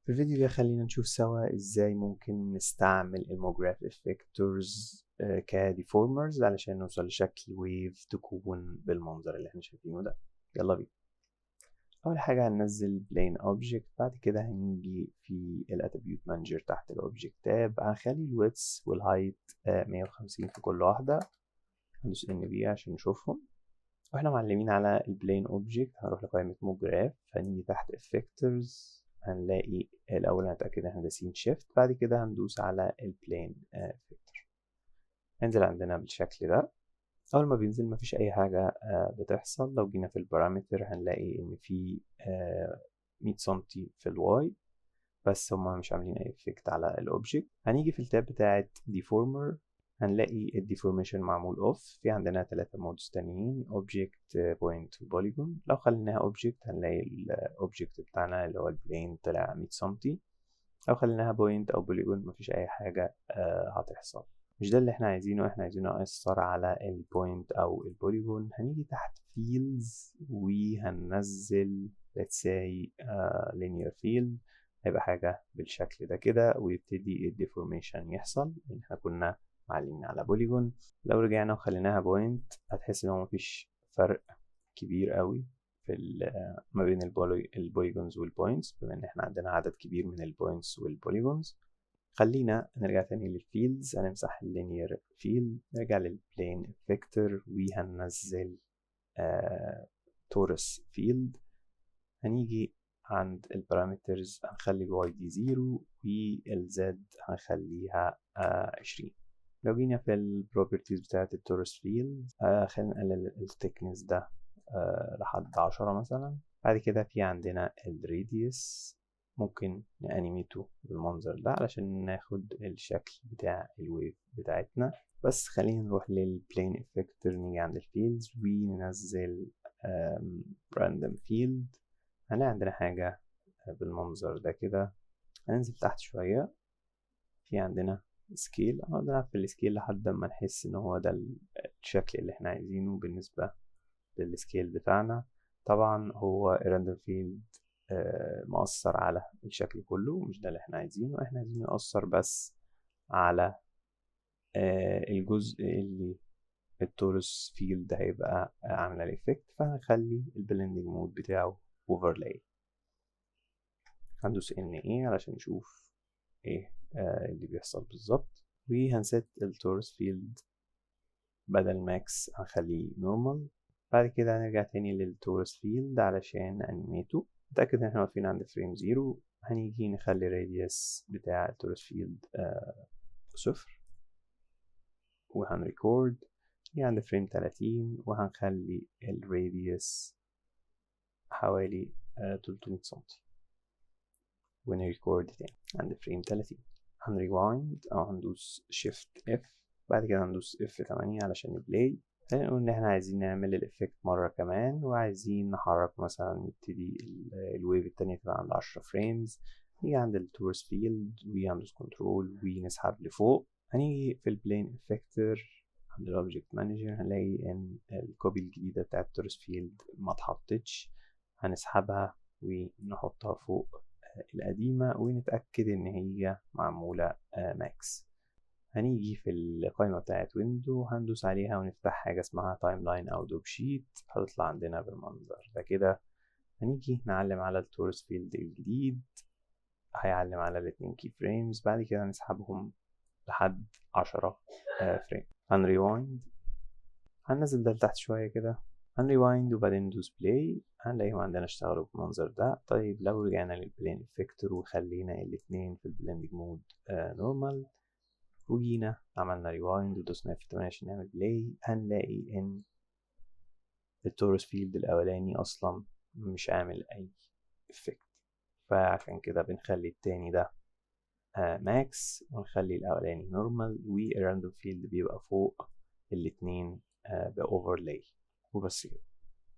في الفيديو ده خلينا نشوف سوا ازاي ممكن نستعمل الموجراف افكتورز كديفورمرز علشان نوصل لشكل ويف تكون بالمنظر اللي احنا شايفينه ده. يلا بينا. اول حاجه هننزل بلين اوبجكت، بعد كده هنيجي في الاتريبيوت مانجر تحت الاوبجكت تاب، هنخلي الويدث والهايت 150 في كل واحده. هندوس ان بي عشان نشوفهم. واحنا معلمين على البلين اوبجكت هنروح لقائمه موجراف، هنيجي تحت افكتورز هنلاقي الاول هنتاكد ان احنا داسين شيفت، بعد كده هندوس على البلين افكتور. هنزل عندنا بالشكل ده. اول ما بينزل مفيش اي حاجه بتحصل. لو جينا في البارامتر هنلاقي ان في 100 سنتي في الواي، بس هما مش عاملين اي افكت على الاوبجكت. هنيجي في التاب بتاعه ديفورمر، هنلاقي الديفورميشن معمول اوف. في عندنا 3 مودز تانيين، اوبجكت، بوينت، وبوليجون. لو خليناها اوبجكت هنلاقي الاوبجكت بتاعنا اللي هو البلين طلع 100 سنتي. لو خليناها بوينت او بوليجون مفيش اي حاجه هتحصل. مش ده اللي احنا عايزينه، احنا عايزينه نأثر على البوينت او البوليجون. هنيجي تحت فيلدز وهننزل let's say linear field، هيبقى حاجة بالشكل ده كده، ويبتدي الديفورميشن يحصل لان احنا كنا معلمين على بوليجون. لو رجعنا وخليناها بوينت هتحس ان هو مفيش فرق كبير قوي في ما بين البوليجونز والبوينتس، بما ان احنا عندنا عدد كبير من البوينتس والبوليجونز. خلينا نرجع تاني للفيلدز، هنمسح اللينير فيلد، نرجع للبلين افكتور وهننزل تورس فيلد. هنيجي عند البارامترز هنخلي الواي دي 0 والزد هنخليها 20. لو جينا في البروبرتيز بتاعت التورس فيلد خلينا نقلل الثيكنس ده لحد 10 مثلا. بعد كده في عندنا الراديوس، ممكن نانيميته بالمنظر ده علشان ناخد الشكل بتاع الويف بتاعتنا. بس خلينا نروح للبلين افكتور، نيجي عند الفيلدز وننزل راندوم فيلد. هنلاقي عندنا حاجة بالمنظر ده كده. هننزل تحت شوية، في عندنا سكيل، هنقعد في السكيل لحد ما نحس ان هو ده الشكل اللي احنا عايزينه بالنسبة للسكيل بتاعنا. طبعا هو الراندوم فيلد مؤثر على الشكل كله، مش ده اللي احنا عايزينه. احنا عايزين يأثر بس على الجزء اللي التورس فيلد هيبقى عامله الافكت، فهنخلي البلندنج مود بتاعه اوفرلاي. هندوس ان ايه علشان نشوف ايه اللي بيحصل بالظبط. وهنسيت التورس فيلد بدل ماكس هنخليه نورمال. بعد كده هنرجع تاني للتورس فيلد علشان انيميته، نتأكد ان احنا واقفين عند فريم 0. هنيجي نخلي الراديوس بتاع التورس فيلد 0 وهنريكورد عند فريم 30، وهنخلي الراديوس حوالي 300 سنتي ونريكورد تاني عند فريم 30. هنريوايند او هندوس شيفت اف، بعد كده هندوس اف 8 علشان نبلاي. خلينا نقول ان احنا عايزين نعمل الافكت مرة كمان، وعايزين نحرك مثلا نبتدي الويف التانية تبقى عند 10 فريمز. نيجي عند التورس فيلد وهندوس كنترول ونسحب لفوق. هنيجي في البلين افكتور عند الاوبجكت مانجر، هنلاقي ان الكوبي الجديدة بتاعت التورس فيلد ما اتحطتش. هنسحبها ونحطها فوق القديمة ونتأكد إن هي معمولة ماكس. هنيجي في القائمة بتاعت ويندو هندوس عليها ونفتح حاجة اسمها تايم لاين أو دوب شيت، هتطلع عندنا بالمنظر ده كده. هنيجي نعلم على التورس فيلد الجديد، هيعلم على الاتنين كي فريمز، بعد كده هنسحبهم لحد 10 فريم. هنريوايند، هننزل ده لتحت شوية كده، هنريوايند وبعدين ندوس بلاي، هنلاقيهم عندنا اشتغلوا بالمنظر ده. طيب لو رجعنا للبلين افكتور وخلينا الاتنين في البلندنج مود نورمال، وجينا عملنا ريوايند ودوسنا F8 عشان نعمل بلاي، هنلاقي ان التورس فيلد الاولاني اصلا مش عامل اي افكت. فعشان كده بنخلي التاني ده ماكس ونخلي الاولاني نورمال، والراندوم فيلد بيبقى فوق الاتنين بأوفرلاي. وبس كده.